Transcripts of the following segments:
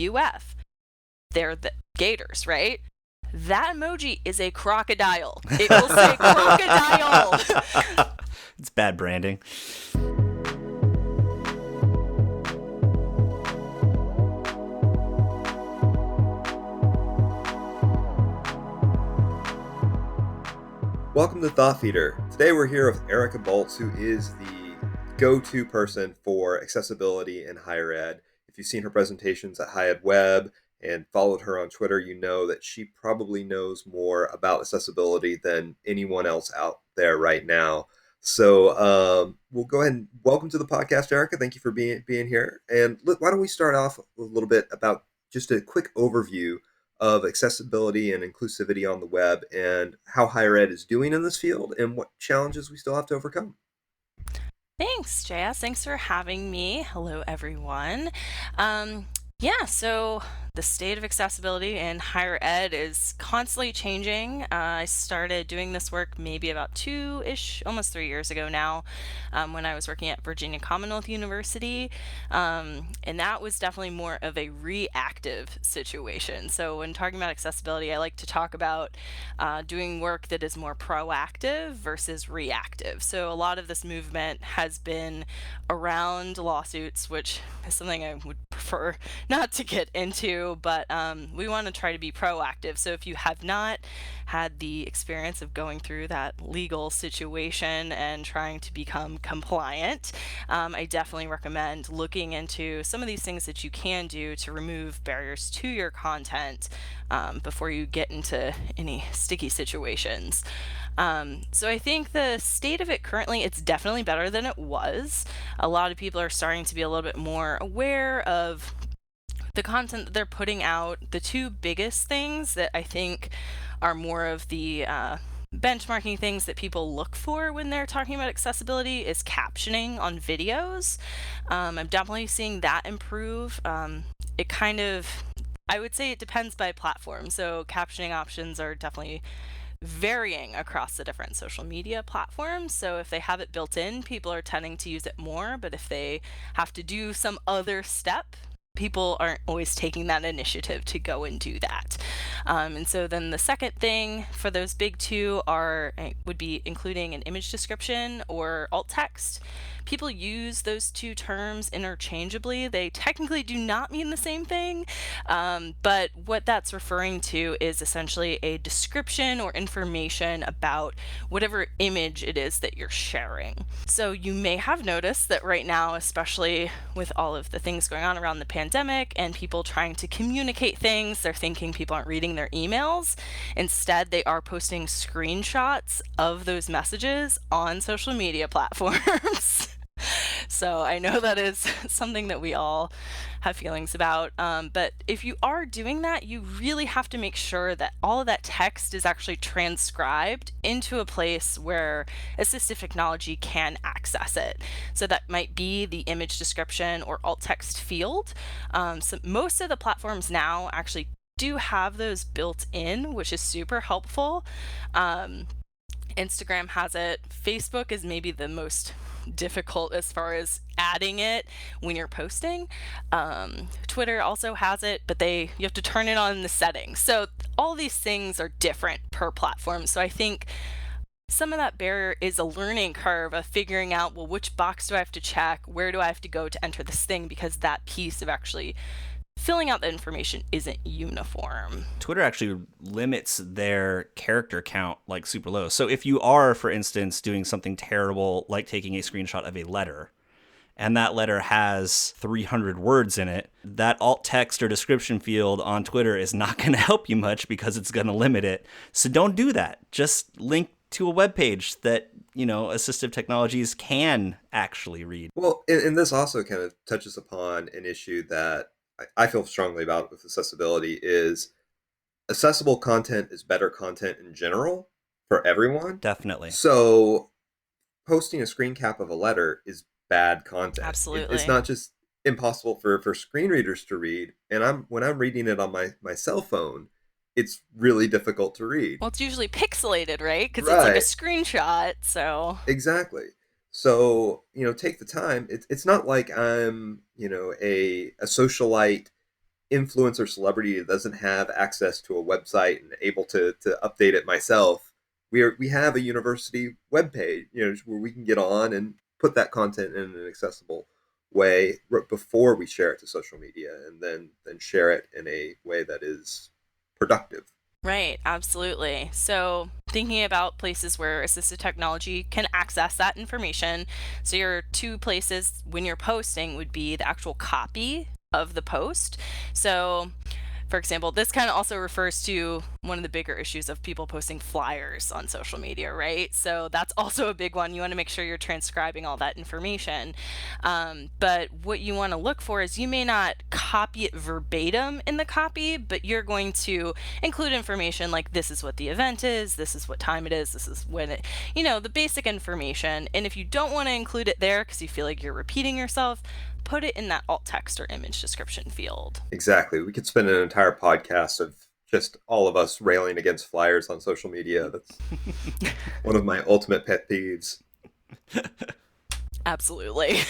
WWF. They're the gators, right? That emoji is a crocodile. It will say crocodile. It's bad branding. Welcome to Thought Feeder. Today we're here with Erica Boltz, who is the go-to person for accessibility in higher ed. If you've seen her presentations at High Ed Web and followed her on Twitter, you know that she probably knows more about accessibility than anyone else out there right now. So we'll go ahead and welcome to the podcast, Erica. Thank you for being here. And why don't we start off with a little bit about just a quick overview of accessibility and inclusivity on the web and how higher ed is doing in this field and what challenges we still have to overcome. Thanks, JS. Thanks for having me. Hello, everyone. So the state of accessibility in higher ed is constantly changing. I started doing this work maybe about almost 3 years ago now, when I was working at Virginia Commonwealth University. And that was definitely more of a reactive situation. So when talking about accessibility, I like to talk about doing work that is more proactive versus reactive. So a lot of this movement has been around lawsuits, which is something I would prefer not to get into, but we want to try to be proactive. So if you have not had the experience of going through that legal situation and trying to become compliant, I definitely recommend looking into some of these things that you can do to remove barriers to your content before you get into any sticky situations. So I think the state of it currently, it's definitely better than it was. A lot of people are starting to be a little bit more aware of the content that they're putting out. The two biggest things that I think are more of the benchmarking things that people look for when they're talking about accessibility is captioning on videos. I'm definitely seeing that improve. I would say it depends by platform. So captioning options are definitely varying across the different social media platforms. So if they have it built in, people are tending to use it more. But if they have to do some other step, people aren't always taking that initiative to go and do that. And so then the second thing for those big two would be including an image description or alt text. People use those two terms interchangeably. They technically do not mean the same thing, but what that's referring to is essentially a description or information about whatever image it is that you're sharing. So you may have noticed that right now, especially with all of the things going on around the pandemic and people trying to communicate things, they're thinking people aren't reading their emails. Instead, they are posting screenshots of those messages on social media platforms. So I know that is something that we all have feelings about. But if you are doing that, you really have to make sure that all of that text is actually transcribed into a place where assistive technology can access it. So that might be the image description or alt text field. So most of the platforms now actually do have those built in, which is super helpful. Instagram has it. Facebook is maybe the most difficult as far as adding it when you're posting. Twitter also has it, but you have to turn it on in the settings. So all these things are different per platform. So I think some of that barrier is a learning curve of figuring out, well, which box do I have to check? Where do I have to go to enter this thing? Because that piece of actually filling out the information isn't uniform. Twitter actually limits their character count like super low. So if you are, for instance, doing something terrible like taking a screenshot of a letter, and that letter has 300 words in it, that alt text or description field on Twitter is not going to help you much because it's going to limit it. So don't do that. Just link to a web page that, assistive technologies can actually read. Well, and this also kind of touches upon an issue that I feel strongly about with accessibility is accessible content is better content in general for everyone. Definitely. So posting a screen cap of a letter is bad content. Absolutely. It's not just impossible for screen readers to read. And when I'm reading it on my cell phone, it's really difficult to read. Well, it's usually pixelated, right? Because Right. it's like a screenshot, so... Exactly. So, take the time. It's not like I'm, a socialite influencer celebrity that doesn't have access to a website and able to update it myself, we have a university webpage, where we can get on and put that content in an accessible way before we share it to social media, and then share it in a way that is productive. Right, absolutely. So, thinking about places where assistive technology can access that information. So, your two places when you're posting would be the actual copy of the post. So, for example, this kind of also refers to one of the bigger issues of people posting flyers on social media, right? So that's also a big one. You want to make sure you're transcribing all that information. But what you want to look for is you may not copy it verbatim in the copy, but you're going to include information like this is what the event is, this is what time it is, this is when it, the basic information. And if you don't want to include it there because you feel like you're repeating yourself, put it in that alt text or image description field. Exactly. We could spend an entire podcast of just all of us railing against flyers on social media. That's one of my ultimate pet peeves. Absolutely.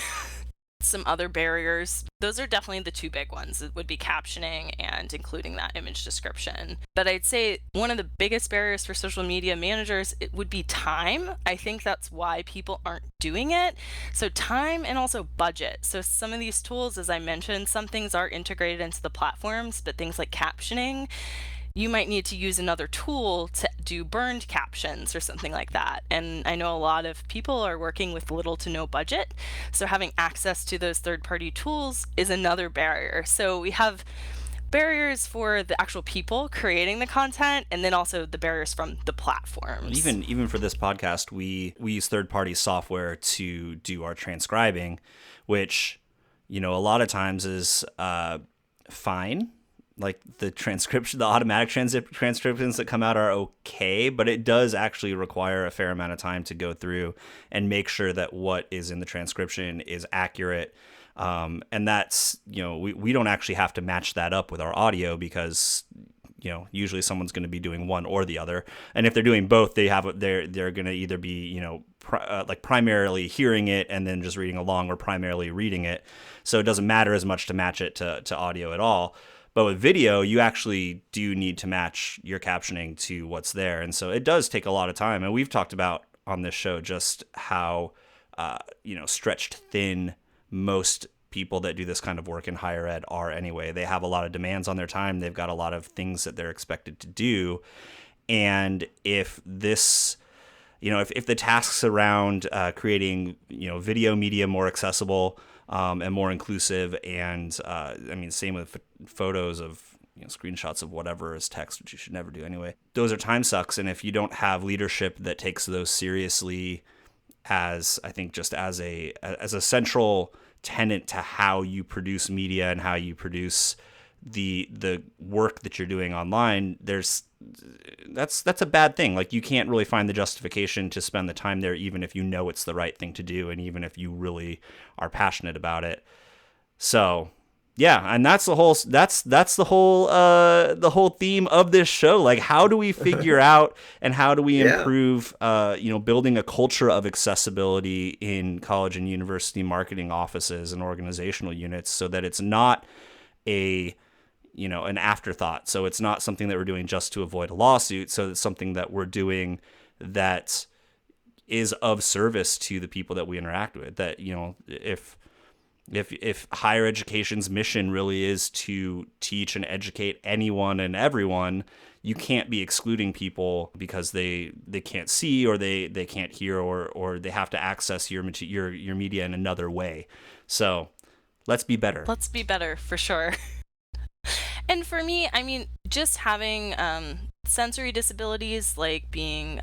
Some other barriers, those are definitely the two big ones. It would be captioning and including that image description. But I'd say one of the biggest barriers for social media managers, it would be time. I think that's why people aren't doing it. So time and also budget. So some of these tools, as I mentioned, some things are integrated into the platforms, but things like captioning, you might need to use another tool to do burned captions or something like that. And I know a lot of people are working with little to no budget. So having access to those third-party tools is another barrier. So we have barriers for the actual people creating the content, and then also the barriers from the platforms. Even for this podcast, we use third-party software to do our transcribing, which, a lot of times is fine. Like the automatic transcriptions that come out are okay, but it does actually require a fair amount of time to go through and make sure that what is in the transcription is accurate. And that's, we don't actually have to match that up with our audio because, usually someone's going to be doing one or the other. And if they're doing both, they're going to either be, like primarily hearing it and then just reading along, or primarily reading it. So it doesn't matter as much to match it to audio at all. But with video, you actually do need to match your captioning to what's there. And so it does take a lot of time. And we've talked about on this show just how, stretched thin most people that do this kind of work in higher ed are anyway. They have a lot of demands on their time. They've got a lot of things that they're expected to do. And if this, if the tasks around creating, video media more accessible, and more inclusive, and same with photos of screenshots of whatever is text, which you should never do anyway. Those are time sucks, and if you don't have leadership that takes those seriously, as I think just as a central tenet to how you produce media and how you produce the work that you're doing online, that's a bad thing. Like, you can't really find the justification to spend the time there, even if you know it's the right thing to do, and even if you really are passionate about it. So yeah, and that's the whole the whole theme of this show. Like, how do we figure out and how do we improve building a culture of accessibility in college and university marketing offices and organizational units, so that it's not an afterthought. So it's not something that we're doing just to avoid a lawsuit. So it's something that we're doing that is of service to the people that we interact with. That, if higher education's mission really is to teach and educate anyone and everyone, you can't be excluding people because they can't see, or they can't hear, or they have to access your media in another way. So let's be better. Let's be better, for sure. And for me, just having sensory disabilities, like being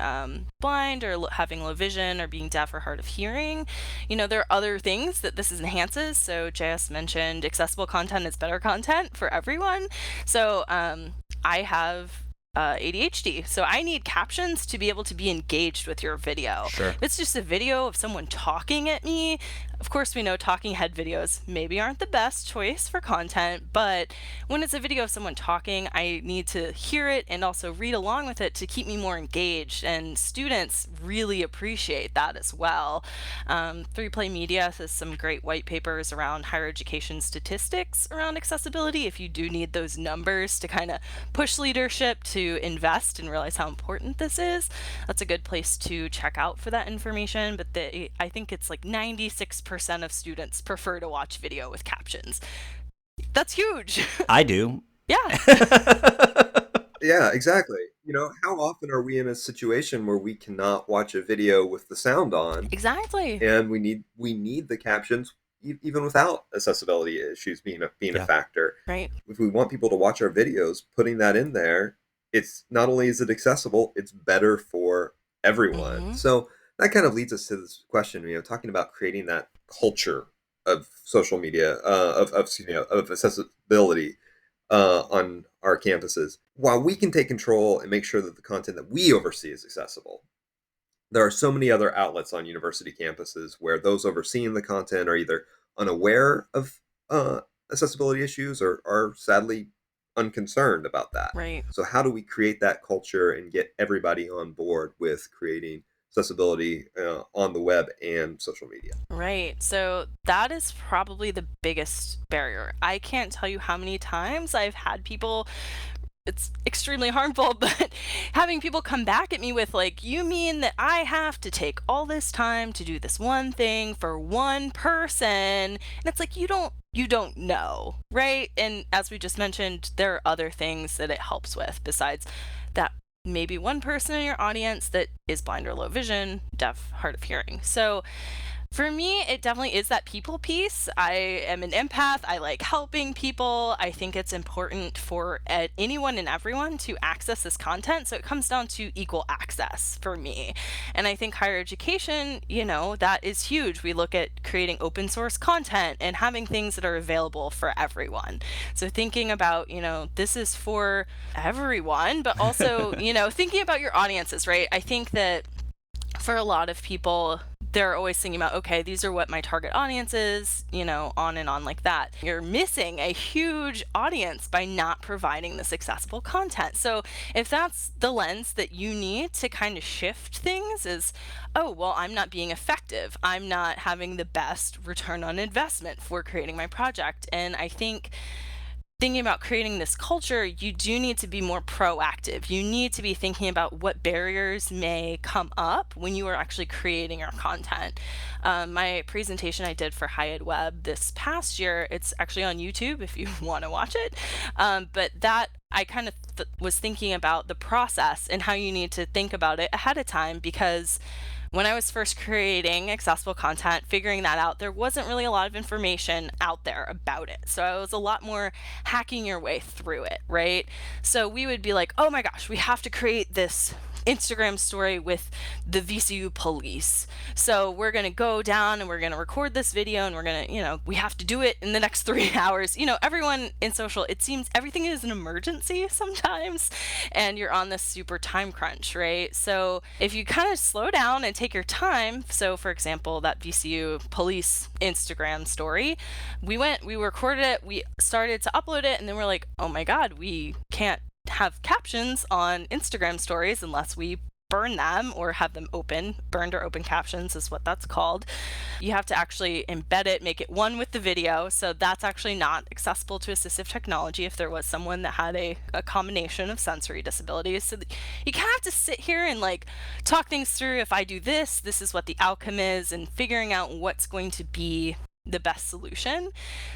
blind or having low vision, or being deaf or hard of hearing, there are other things that this enhances. So JS mentioned accessible content is better content for everyone. So I have ADHD, so I need captions to be able to be engaged with your video. Sure. If it's just a video of someone talking at me, Of course, we know talking head videos maybe aren't the best choice for content, but when it's a video of someone talking, I need to hear it and also read along with it to keep me more engaged. And students really appreciate that as well. 3Play Media has some great white papers around higher education statistics around accessibility. If you do need those numbers to kind of push leadership to invest and realize how important this is, that's a good place to check out for that information. But I think it's like 96% of students prefer to watch video with captions. That's huge. I do. Yeah. Yeah, exactly. How often are we in a situation where we cannot watch a video with the sound on, Exactly. and we need the captions even without accessibility issues being a Yeah. factor. Right. If we want people to watch our videos, putting that in there, it's not only is it accessible, it's better for everyone. Mm-hmm. So that kind of leads us to this question, talking about creating that culture of social media, of accessibility on our campuses. While we can take control and make sure that the content that we oversee is accessible, there are so many other outlets on university campuses where those overseeing the content are either unaware of accessibility issues or are sadly unconcerned about that. Right. So, how do we create that culture and get everybody on board with creating accessibility on the web and social media? Right. So that is probably the biggest barrier. I can't tell you how many times I've had people, it's extremely harmful, but having people come back at me with like, you mean that I have to take all this time to do this one thing for one person? And it's like, you don't know, right? And as we just mentioned, there are other things that it helps with besides that, maybe one person in your audience that is blind or low vision, deaf, hard of hearing. So for me, it definitely is that people piece. I am an empath. I like helping people. I think it's important for anyone and everyone to access this content. So it comes down to equal access for me. And I think higher education, that is huge. We look at creating open source content and having things that are available for everyone. So thinking about, this is for everyone, but also, thinking about your audiences, right? I think that for a lot of people, they're always thinking about, okay, these are what my target audience is, on and on like that. You're missing a huge audience by not providing this accessible content. So if that's the lens that you need to kind of shift things is, oh, well, I'm not being effective. I'm not having the best return on investment for creating my project. And I think thinking about creating this culture, you do need to be more proactive. You need to be thinking about what barriers may come up when you are actually creating your content. My presentation I did for High Ed Web this past year, it's actually on YouTube if you want to watch it. But that I kind of was thinking about the process and how you need to think about it ahead of time, because when I was first creating accessible content, figuring that out, there wasn't really a lot of information out there about it. So I was a lot more hacking your way through it, right? So we would be like, oh my gosh, we have to create this Instagram story with the VCU police. So we're going to go down and we're going to record this video and we're going to, we have to do it in the next 3 hours. Everyone in social, it seems everything is an emergency sometimes and you're on this super time crunch, right? So if you kind of slow down and take your time, so for example, that VCU police Instagram story, we recorded it, we started to upload it, and then we're like, oh my God, we can't have captions on Instagram stories unless we burn them or have them open. Burned or open captions is what that's called. You have to actually embed it, make it one with the video. So that's actually not accessible to assistive technology if there was someone that had a combination of sensory disabilities. So you kind of have to sit here and like talk things through. If I do this, this is what the outcome is, and figuring out what's going to be the best solution.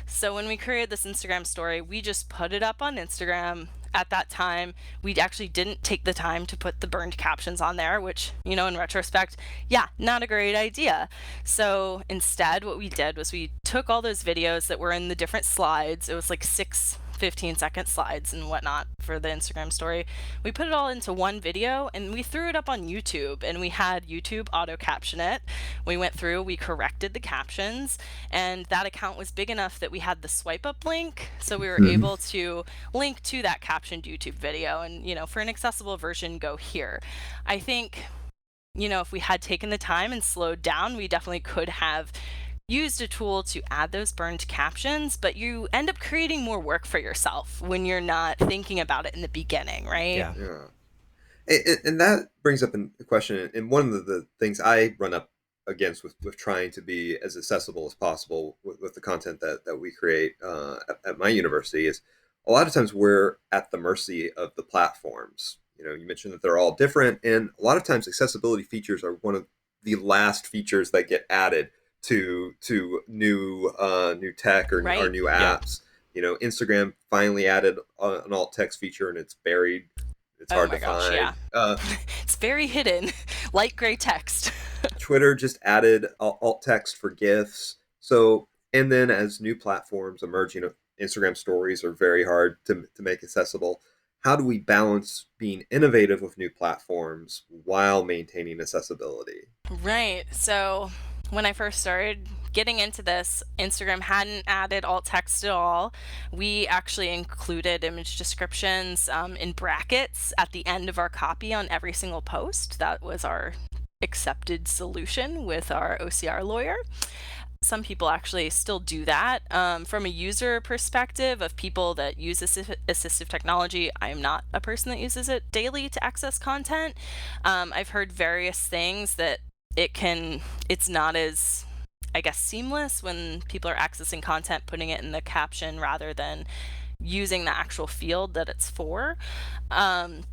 So when we created this Instagram story, we just put it up on Instagram. At that time, we actually didn't take the time to put the burned captions on there, which, in retrospect, yeah, not a great idea. So instead, what we did was we took all those videos that were in the different slides. It was like 6 15-second slides and whatnot for the Instagram story. We put it all into one video and we threw it up on YouTube, and we had YouTube auto caption it. We went through, we corrected the captions, and that account was big enough that we had the swipe up link. So we were able to link to that captioned YouTube video and, for an accessible version, go here. I think, if we had taken the time and slowed down, we definitely could have used a tool to add those burned captions, but you end up creating more work for yourself when you're not thinking about it in the beginning, right? Yeah. Yeah. And that brings up a question. And one of the things I run up against with trying to be as accessible as possible with the content that we create at my university is a lot of times we're at the mercy of the platforms. You know, you mentioned that they're all different, and a lot of times accessibility features are one of the last features that get added to new tech or Right. new Yeah. apps. You know, Instagram finally added an alt text feature, and it's buried. It's Oh hard to my gosh, find. yeah. It's very hidden, light gray text. Twitter just added alt text for GIFs. So, and then as new platforms emerge, you know, Instagram stories are very hard to make accessible. How do we balance being innovative with new platforms while maintaining accessibility? Right. So when I first started getting into this, Instagram hadn't added alt text at all. We actually included image descriptions in brackets at the end of our copy on every single post. That was our accepted solution with our OCR lawyer. Some people actually still do that. From a user perspective of people that use assistive technology, I am not a person that uses it daily to access content. I've heard various things that it's not as, I guess, seamless when people are accessing content, putting it in the caption rather than using the actual field that it's for. Um,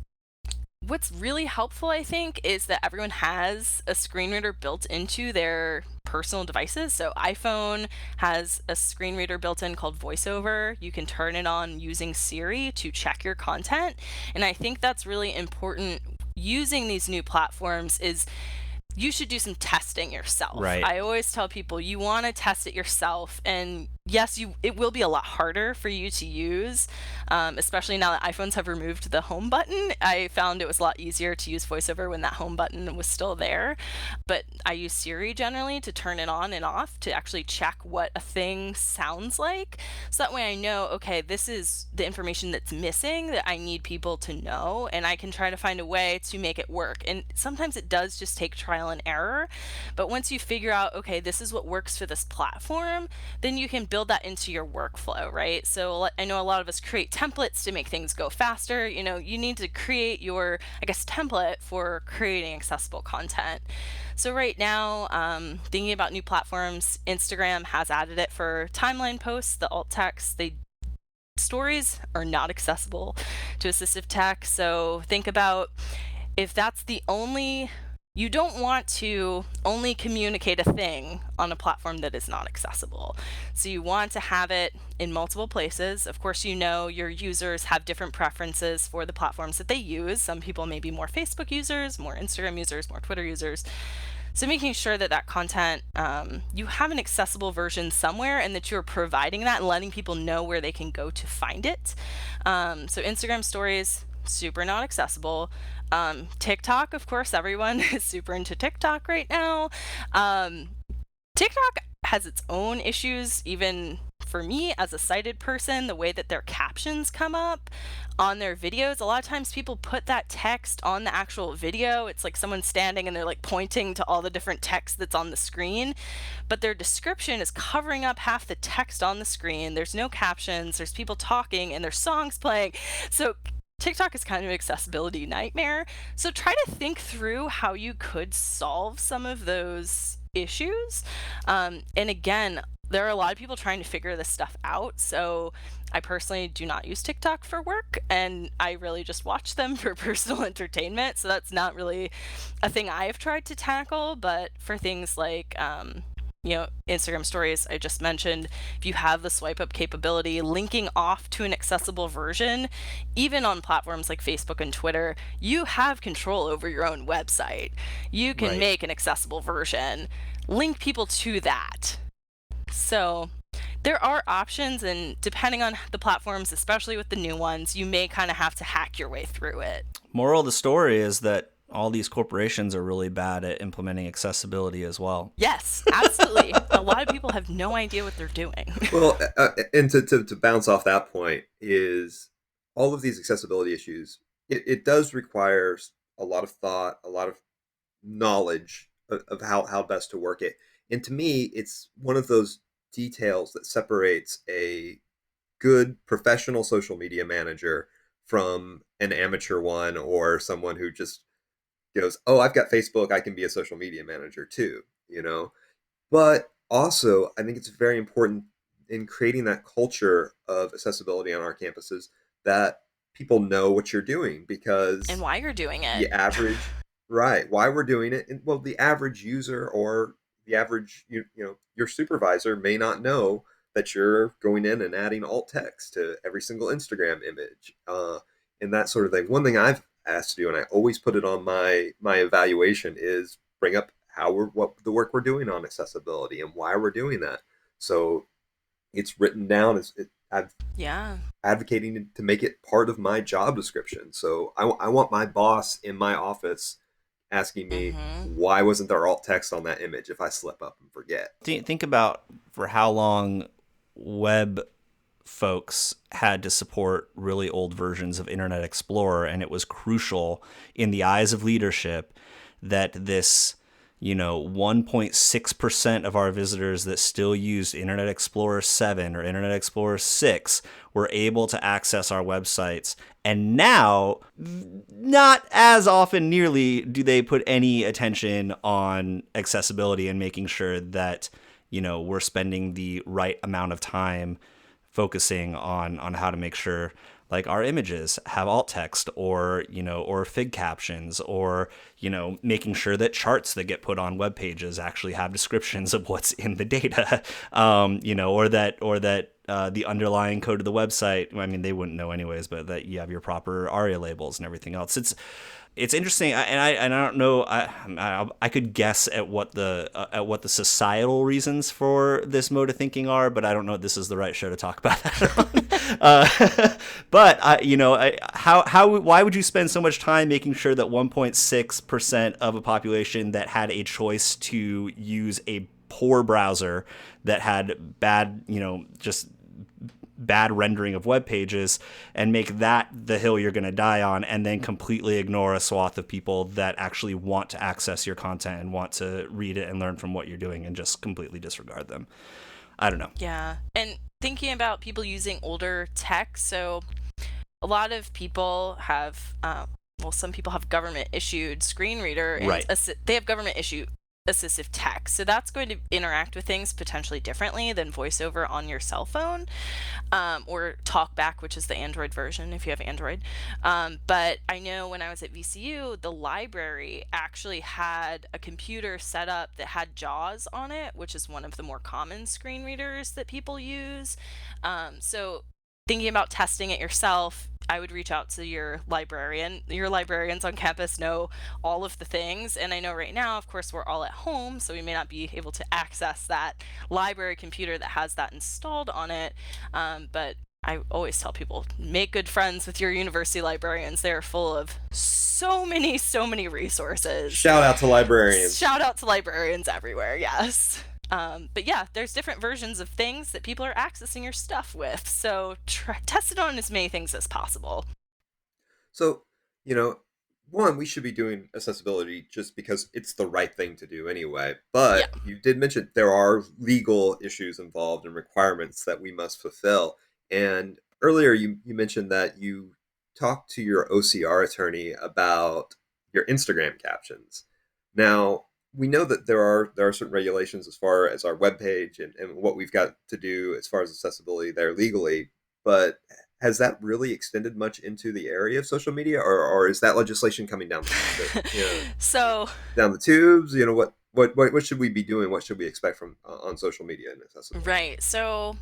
What's really helpful, I think, is that everyone has a screen reader built into their personal devices. So iPhone has a screen reader built in called VoiceOver. You can turn it on using Siri to check your content. And I think that's really important using these new platforms is you should do some testing yourself. Right. I always tell people you want to test it yourself, and yes, it will be a lot harder for you to use, especially now that iPhones have removed the home button. I found it was a lot easier to use VoiceOver when that home button was still there, but I use Siri generally to turn it on and off to actually check what a thing sounds like, so that way I know, okay, this is the information that's missing that I need people to know, and I can try to find a way to make it work. And sometimes it does just take trial and error, but once you figure out, okay, this is what works for this platform, then you can build that into your workflow, right? So I know a lot of us create templates to make things go faster. You know, you need to create your, I guess, template for creating accessible content. So right now, thinking about new platforms, Instagram has added it for timeline posts, the alt text. Stories are not accessible to assistive tech. So think about if that's the only, you don't want to only communicate a thing on a platform that is not accessible. So you want to have it in multiple places. Of course, you know your users have different preferences for the platforms that they use. Some people may be more Facebook users, more Instagram users, more Twitter users. So making sure that that content, you have an accessible version somewhere and that you're providing that and letting people know where they can go to find it. So Instagram stories, super not accessible. TikTok, of course, everyone is super into TikTok right now. TikTok has its own issues, even for me as a sighted person, the way that their captions come up on their videos. A lot of times people put that text on the actual video. It's like someone standing and they're like pointing to all the different text that's on the screen, but their description is covering up half the text on the screen. There's no captions, there's people talking, and there's songs playing. So TikTok is kind of an accessibility nightmare. So try to think through how you could solve some of those issues. And again, there are a lot of people trying to figure this stuff out. So I personally do not use TikTok for work, and I really just watch them for personal entertainment. So that's not really a thing I have tried to tackle. But for things like, Instagram stories I just mentioned, if you have the swipe up capability, linking off to an accessible version, even on platforms like Facebook and Twitter, you have control over your own website. You can Right. make an accessible version, link people to that. So there are options, and depending on the platforms, especially with the new ones, you may kind of have to hack your way through it. Moral of the story is that all these corporations are really bad at implementing accessibility as well. Yes, absolutely. A lot of people have no idea what they're doing. Well, and to bounce off that point is all of these accessibility issues. It does require a lot of thought, a lot of knowledge of how best to work it. And to me, it's one of those details that separates a good professional social media manager from an amateur one or someone who just goes, "Oh, I've got Facebook, I can be a social media manager too," you know? But also, I think it's very important in creating that culture of accessibility on our campuses that people know what you're doing And because why you're doing it. the average right, why we're doing it, and well, the average user or the average your supervisor may not know that you're going in and adding alt text to every single Instagram image, and that sort of thing. One thing I've asked to do, and I always put it on my evaluation, is bring up how we're what the work we're doing on accessibility and why we're doing that. So it's written down. I'm Yeah. advocating to make it part of my job description. So I want my boss in my office asking me Mm-hmm. why wasn't there alt text on that image if I slip up and forget. Think about for how long web folks had to support really old versions of Internet Explorer, and it was crucial in the eyes of leadership that this 1.6% of our visitors that still used Internet Explorer 7 or Internet Explorer 6 were able to access our websites. And now, not as often nearly do they put any attention on accessibility and making sure that, we're spending the right amount of time focusing on how to make sure like our images have alt text or or fig captions or making sure that charts that get put on web pages actually have descriptions of what's in the data, or that the underlying code of the website, I mean they wouldn't know anyways, but that you have your proper ARIA labels and everything else. It's interesting, and I don't know. I could guess at what the societal reasons for this mode of thinking are, but I don't know if this is the right show to talk about that on. But why would you spend so much time making sure that 1.6% of a population that had a choice to use a poor browser that had bad, just bad rendering of web pages and make that the hill you're going to die on, and then completely ignore a swath of people that actually want to access your content and want to read it and learn from what you're doing, and just completely disregard them? I don't know. Yeah. And thinking about people using older tech, so a lot of people have, well, some people have government issued screen reader and Right. they have government issue assistive text. So that's going to interact with things potentially differently than voiceover on your cell phone, or TalkBack, which is the Android version if you have Android. But I know when I was at VCU, the library actually had a computer set up that had JAWS on it, which is one of the more common screen readers that people use. So thinking about testing it yourself, I would reach out to your librarian. Your librarians on campus know all of the things. And I know right now, of course, we're all at home, so we may not be able to access that library computer that has that installed on it. But I always tell people, make good friends with your university librarians. They're full of so many resources. Shout out to librarians. Shout out to librarians everywhere, yes. But yeah, there's different versions of things that people are accessing your stuff with. So test it on as many things as possible. So, you know, one, we should be doing accessibility just because it's the right thing to do anyway. Yeah. But you did mention there are legal issues involved and requirements that we must fulfill. And earlier you mentioned that you talked to your OCR attorney about your Instagram captions. Now, we know that there are certain regulations as far as our webpage and what we've got to do as far as accessibility there legally, but has that really extended much into the area of social media, or is that legislation coming down So down the tubes? What should we be doing? What should we expect from on social media and accessibility? right. So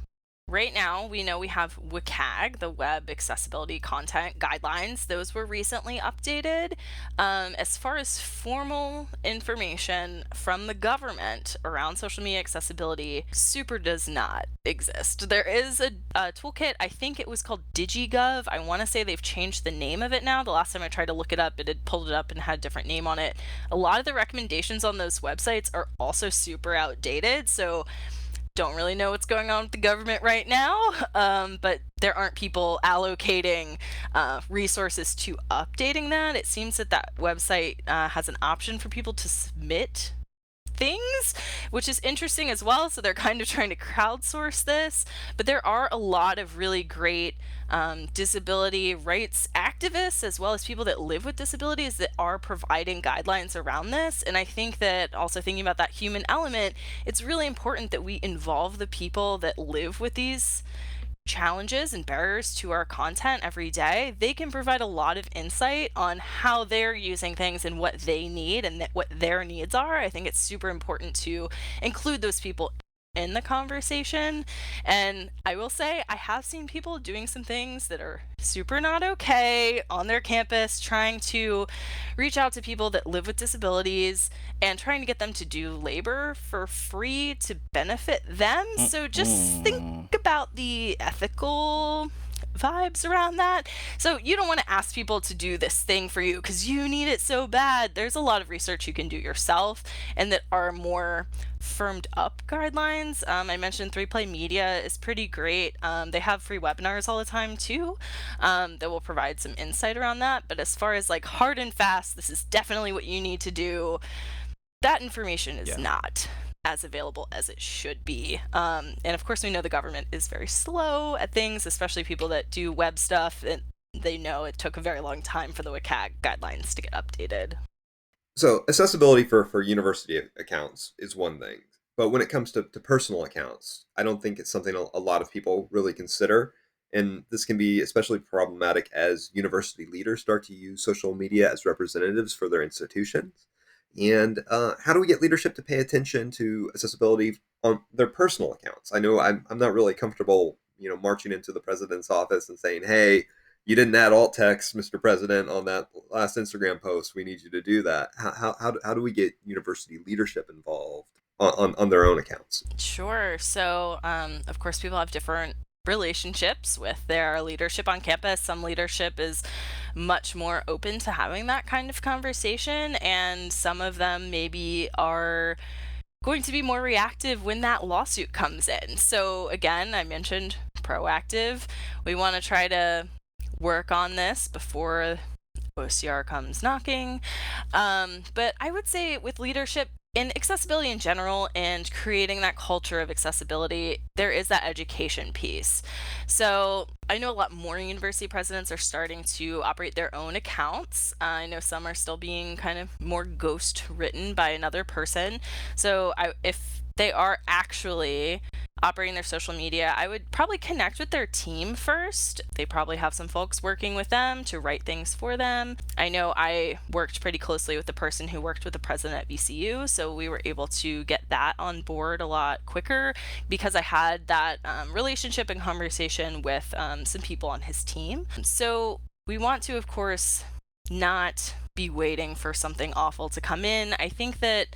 right now, we know we have WCAG, the Web Accessibility Content Guidelines. Those were recently updated. As far as formal information from the government around social media accessibility, super does not exist. There is a toolkit, I think it was called DigiGov. I want to say they've changed the name of it now. The last time I tried to look it up, it had pulled it up and had a different name on it. A lot of the recommendations on those websites are also super outdated, so don't really know what's going on with the government right now, but there aren't people allocating resources to updating that. It seems that website has an option for people to submit things, which is interesting as well. So they're kind of trying to crowdsource this. But there are a lot of really great disability rights activists, as well as people that live with disabilities, that are providing guidelines around this. And I think that, also thinking about that human element, it's really important that we involve the people that live with these challenges and barriers to our content every day. They can provide a lot of insight on how they're using things and what they need and what their needs are. I think it's super important to include those people in the conversation. And I will say, I have seen people doing some things that are super not okay on their campus, trying to reach out to people that live with disabilities and trying to get them to do labor for free to benefit them. So just think Mm-mm. about the ethical vibes around that. So you don't want to ask people to do this thing for you because you need it so bad. There's a lot of research you can do yourself and that are more firmed up guidelines. I mentioned 3Play Media is pretty great. They have free webinars all the time too, that will provide some insight around that. But as far as like hard and fast, this is definitely what you need to do, that information is Yeah. not as available as it should be. And of course, we know the government is very slow at things, especially people that do web stuff. And they know it took a very long time for the WCAG guidelines to get updated. So accessibility for university accounts is one thing, but when it comes to personal accounts, I don't think it's something a lot of people really consider. And this can be especially problematic as university leaders start to use social media as representatives for their institutions. And how do we get leadership to pay attention to accessibility on their personal accounts? I know I'm not really comfortable, marching into the president's office and saying, "Hey, you didn't add alt text, Mr. President, on that last Instagram post. We need you to do that." How do we get university leadership involved on their own accounts? Sure. So, of course, people have different relationships with their leadership on campus. Some leadership is much more open to having that kind of conversation, and some of them maybe are going to be more reactive when that lawsuit comes in. So, again, I mentioned proactive. We want to try to work on this before OCR comes knocking. But I would say with leadership and accessibility in general and creating that culture of accessibility, there is that education piece. So I know a lot more university presidents are starting to operate their own accounts. I know some are still being kind of more ghost written by another person. So if they are actually operating their social media, I would probably connect with their team first. They probably have some folks working with them to write things for them. I know I worked pretty closely with the person who worked with the president at VCU, so we were able to get that on board a lot quicker because I had that relationship and conversation with some people on his team. So we want to, of course, not be waiting for something awful to come in. I think that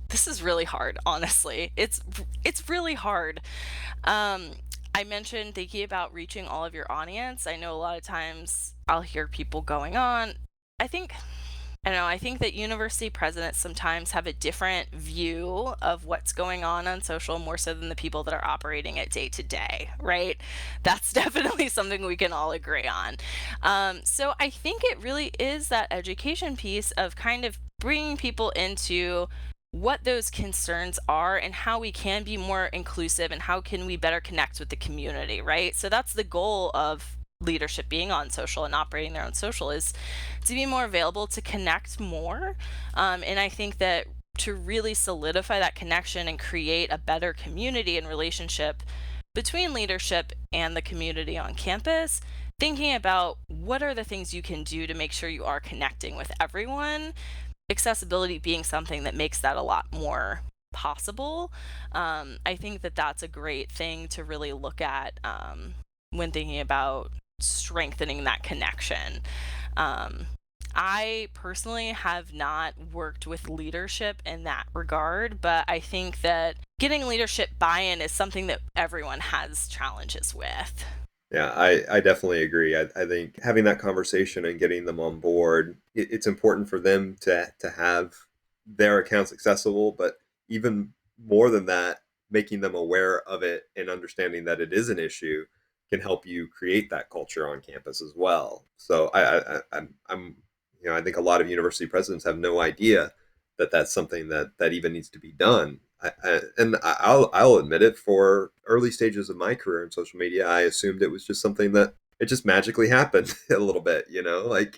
this is really hard, honestly. It's really hard. I mentioned thinking about reaching all of your audience. I know a lot of times I'll hear people going on. I think I don't know, I think that university presidents sometimes have a different view of what's going on social more so than the people that are operating it day to day, right? That's definitely something we can all agree on. So I think it really is that education piece of kind of bringing people into what those concerns are and how we can be more inclusive and how can we better connect with the community, right? So that's the goal of leadership being on social and operating their own social, is to be more available to connect more. And I think that to really solidify that connection and create a better community and relationship between leadership and the community on campus, thinking about what are the things you can do to make sure you are connecting with everyone, accessibility being something that makes that a lot more possible. I think that that's a great thing to really look at when thinking about strengthening that connection. Um, I personally have not worked with leadership in that regard, but I think that getting leadership buy-in is something that everyone has challenges with. Yeah, I definitely agree. I think having that conversation and getting them on board, it's important for them to have their accounts accessible, but even more than that, making them aware of it and understanding that it is an issue can help you create that culture on campus as well. So I'm I think a lot of university presidents have no idea that that's something that even needs to be done. I'll admit it. For early stages of my career in social media, I assumed it was just something that it just magically happened a little bit,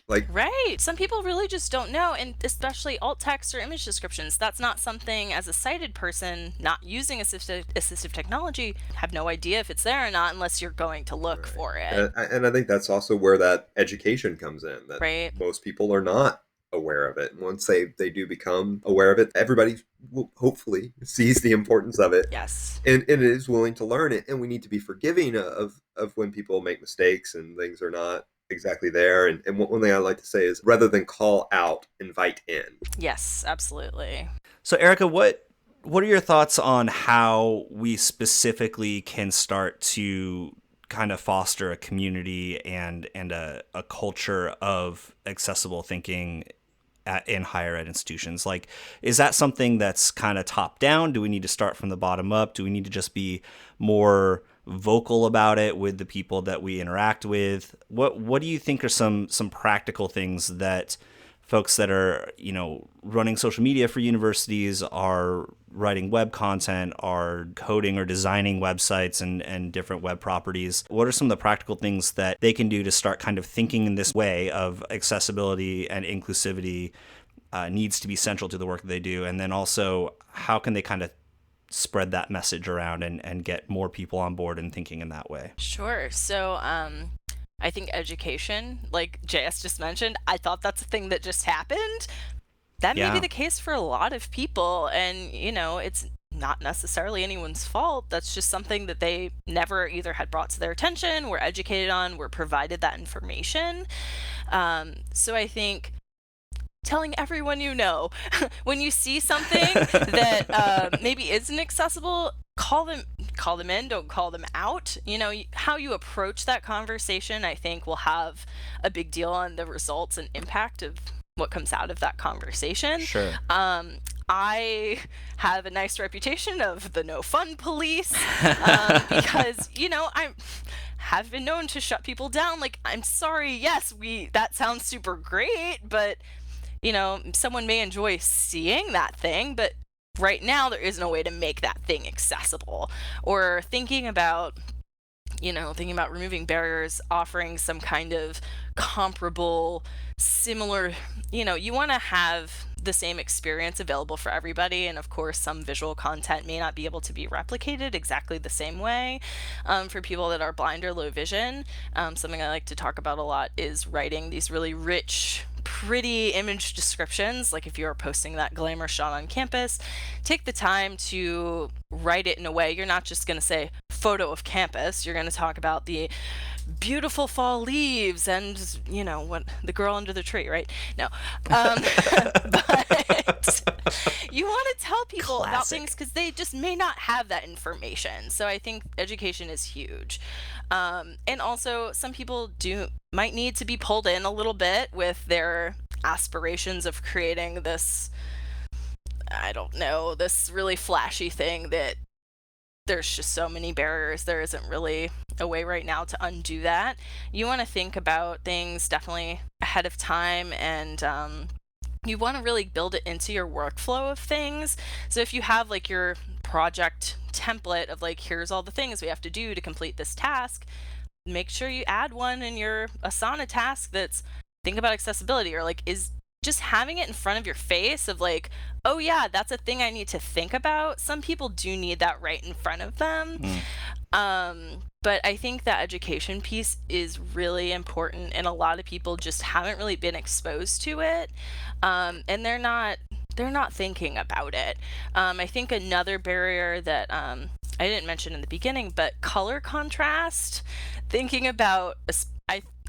like Right. Some people really just don't know, and especially alt text or image descriptions. That's not something, as a sighted person not using assistive technology, have no idea if it's there or not unless you're going to look right. for it. And I think that's also where that education comes in. That Right. most people are not aware of it. And once they do become aware of it, everybody will hopefully sees the importance of it, Yes. and is willing to learn it. And we need to be forgiving of when people make mistakes and things are not exactly there. And one thing I like to say is, rather than call out, invite in. Yes, absolutely. So, Erica, what are your thoughts on how we specifically can start to kind of foster a community and a culture of accessible thinking in higher ed institutions? Like, is that something that's kind of top down? Do we need to start from the bottom up? Do we need to just be more vocal about it with the people that we interact with? What do you think are some practical things that folks that are, running social media for universities, are writing web content, are coding or designing websites and different web properties? What are some of the practical things that they can do to start kind of thinking in this way of accessibility and inclusivity needs to be central to the work that they do? And then also, how can they kind of spread that message around and get more people on board and thinking in that way? Sure. So, I think education, like JS just mentioned, I thought that's a thing that just happened. That may be Yeah. the case for a lot of people, and it's not necessarily anyone's fault. That's just something that they never either had brought to their attention, were educated on, were provided that information. So I think telling everyone when you see something that maybe isn't accessible, call them in, don't call them out. How you approach that conversation, I think, will have a big deal on the results and impact of what comes out of that conversation. Sure. I have a nice reputation of the no fun police, because I have been known to shut people down. Like, I'm sorry, yes, that sounds super great, but someone may enjoy seeing that thing, but right now there is no way to make that thing accessible. Or thinking about removing barriers, offering some kind of comparable, similar, you want to have the same experience available for everybody. And of course, some visual content may not be able to be replicated exactly the same way for people that are blind or low vision. Something I like to talk about a lot is writing these really rich, pretty image descriptions. Like, if you're posting that glamour shot on campus, take the time to write it in a way. You're not just going to say photo of campus. You're going to talk about the beautiful fall leaves and what, the girl under the tree, right? No. But you want to tell people about Classic. things because they just may not have that information. So I think education is huge. And also, some people might need to be pulled in a little bit with their aspirations of creating this, I don't know, this really flashy thing that there's just so many barriers. There isn't really a way right now to undo that. You want to think about things definitely ahead of time, and you want to really build it into your workflow of things. So if you have like your project template of like, here's all the things we have to do to complete this task, make sure you add one in your Asana task that's think about accessibility, or like is just having it in front of your face of like, oh yeah, that's a thing I need to think about. Some people do need that right in front of them. But I think that education piece is really important, and a lot of people just haven't really been exposed to it, and they're not thinking about it. I think another barrier that I didn't mention in the beginning, but color contrast. Thinking about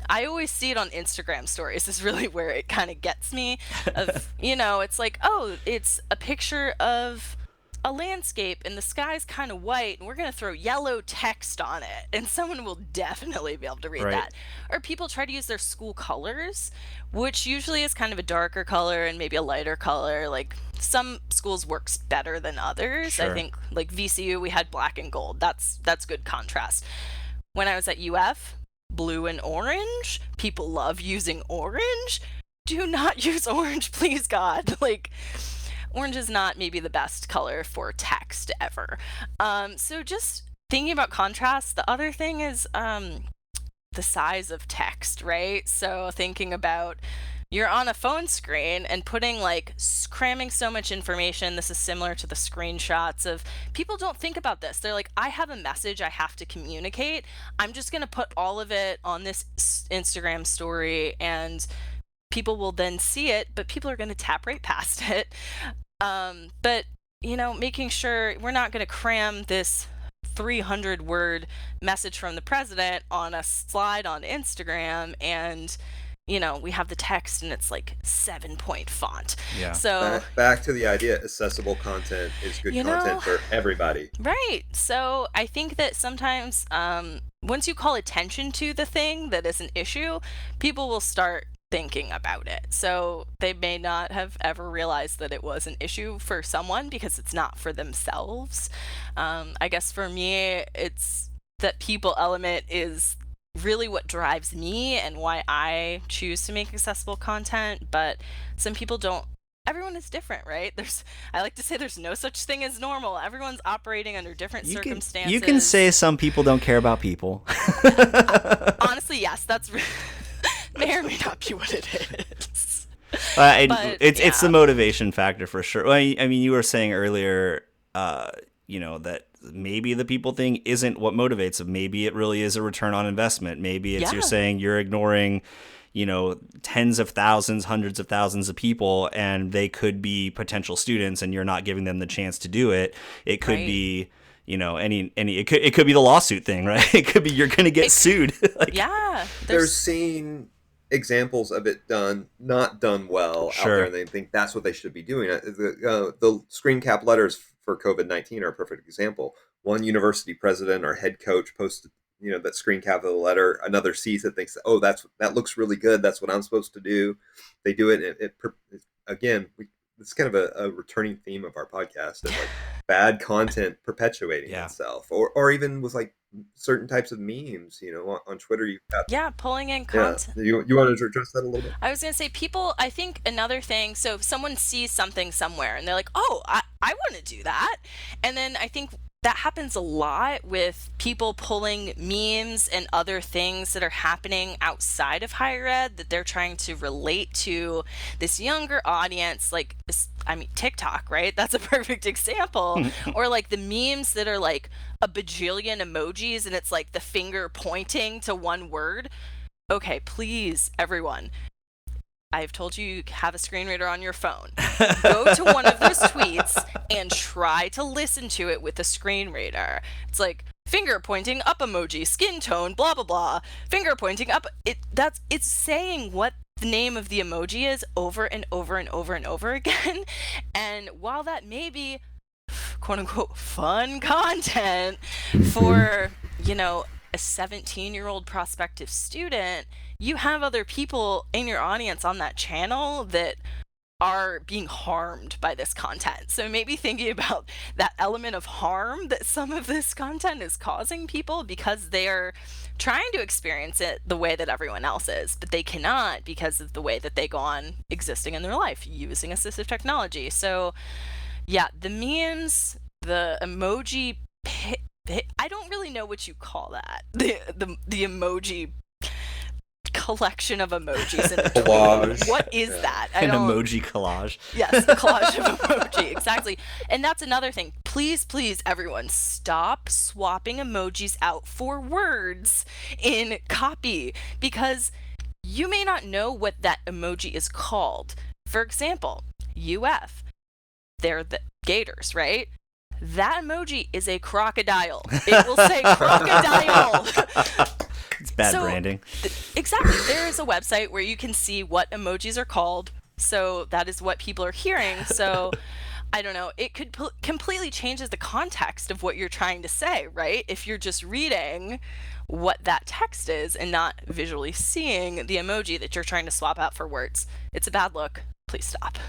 I always see it on Instagram stories is really where it kind of gets me. Of it's like, oh, it's a picture of a landscape and the sky's kind of white and we're going to throw yellow text on it and someone will definitely be able to read Right. that. Or people try to use their school colors, which usually is kind of a darker color and maybe a lighter color. Like, some schools works better than others. I Sure. think like VCU, we had black and gold. That's good contrast. When I was at UF, blue and orange, people love using orange. Do not use orange, please God. Like, orange is not maybe the best color for text ever. So just thinking about contrast, the other thing is the size of text, right? So thinking about you're on a phone screen and putting like cramming so much information. This is similar to the screenshots of people don't think about this. They're like, I have a message I have to communicate. I'm just going to put all of it on this Instagram story and people will then see it, but people are going to tap right past it. But, making sure we're not going to cram this 300 word message from the president on a slide on Instagram and we have the text and it's like 7-point font. Yeah. So back to the idea, accessible content is good content for everybody. Right. So I think that sometimes once you call attention to the thing that is an issue, people will start thinking about it. So they may not have ever realized that it was an issue for someone because it's not for themselves. I guess for me, it's that people element is really what drives me and why I choose to make accessible content. But some people don't. Everyone is different, right? I like to say there's no such thing as normal. Everyone's operating under different circumstances. You can say some people don't care about people. Honestly, yes, that's may or may not be what it is. It's the motivation factor for sure. Well, I mean, you were saying earlier, that maybe the people thing isn't what motivates them. Maybe it really is a return on investment. Maybe it's you're saying you're ignoring, tens of thousands, hundreds of thousands of people, and they could be potential students, and you're not giving them the chance to do it. It could be. It could be the lawsuit thing, right? It could be you're going to get sued. They're seeing examples of it not done well out there, and they think that's what they should be doing. The screen cap letters for COVID-19 are a perfect example. One university president or head coach posted, that screen cap of the letter. Another sees it, thinks, oh, that looks really good. That's what I'm supposed to do. They do it. It's kind of a returning theme of our podcast of like bad content perpetuating itself, or even with like certain types of memes, on Twitter you've got pulling in content. You want to address that a little bit? I was gonna say I think another thing, so if someone sees something somewhere and they're like, oh, I want to do that, and then I think that happens a lot with people pulling memes and other things that are happening outside of higher ed that they're trying to relate to this younger audience, like TikTok, right? That's a perfect example. Or like the memes that are like a bajillion emojis and it's like the finger pointing to one word. Okay, please, everyone. I've told you have a screen reader on your phone. Go to one of those tweets and try to listen to it with a screen reader. It's like finger pointing up emoji, skin tone, blah blah blah. Finger pointing up. It's saying what the name of the emoji is over and over and over and over again. And while that may be quote unquote fun content for, a 17-year-old prospective student, you have other people in your audience on that channel that are being harmed by this content. So maybe thinking about that element of harm that some of this content is causing people because they're trying to experience it the way that everyone else is, but they cannot because of the way that they go on existing in their life using assistive technology. So yeah, the memes, the emoji I don't really know what you call that. The emoji collection of emojis in a collage. What is that? An emoji collage. Yes, a collage of emoji, exactly. And that's another thing. Please, everyone, stop swapping emojis out for words in copy because you may not know what that emoji is called. For example, UF. They're the Gators, right? That emoji is a crocodile. It will say crocodile. It's bad branding. Exactly. There is a website where you can see what emojis are called. So that is what people are hearing. So I don't know. It could completely changes the context of what you're trying to say, right? If you're just reading what that text is and not visually seeing the emoji that you're trying to swap out for words. It's a bad look. Please stop.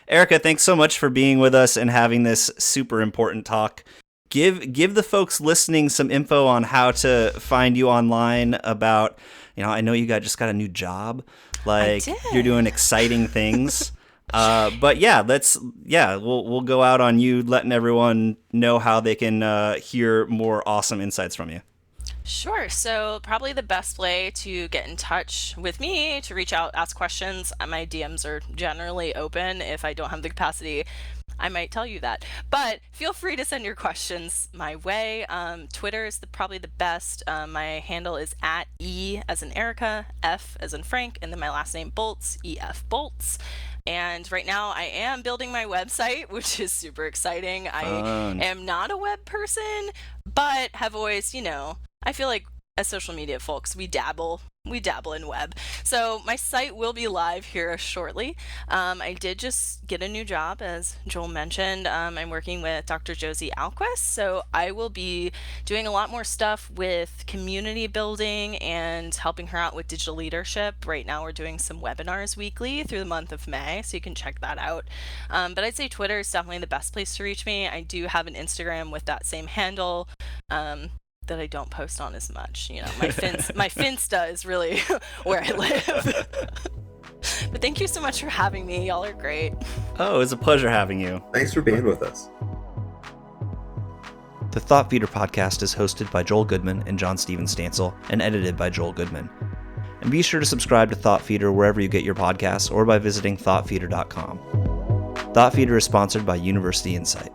Erica, thanks so much for being with us and having this super important talk. Give the folks listening some info on how to find you online about, I know you just got a new job. Like, you're doing exciting things. But yeah, we'll go out on you letting everyone know how they can hear more awesome insights from you. Sure. So, probably the best way to get in touch with me, to reach out, ask questions, my DMs are generally open. If I don't have the capacity, I might tell you that. But feel free to send your questions my way. Twitter is probably the best. My handle is at E as in Erica, F as in Frank, and then my last name Bolts, EF Bolts. And right now I am building my website, which is super exciting. I Fun. am not a web person, but have always, I feel like as social media folks, we dabble in web. So my site will be live here shortly. I did just get a new job, as Joel mentioned. I'm working with Dr. Josie Alquist, so I will be doing a lot more stuff with community building and helping her out with digital leadership. Right now we're doing some webinars weekly through the month of May, so you can check that out. But I'd say Twitter is definitely the best place to reach me. I do have an Instagram with that same handle. That I don't post on as much. My Finsta is really where I live. But thank you so much for having me. Y'all are great. Oh, it was a pleasure having you. Thanks for being with us. The Thought Feeder podcast is hosted by Joel Goodman and John Steven Stansel and edited by Joel Goodman. And be sure to subscribe to Thought Feeder wherever you get your podcasts or by visiting thoughtfeeder.com. Thought Feeder is sponsored by University Insight.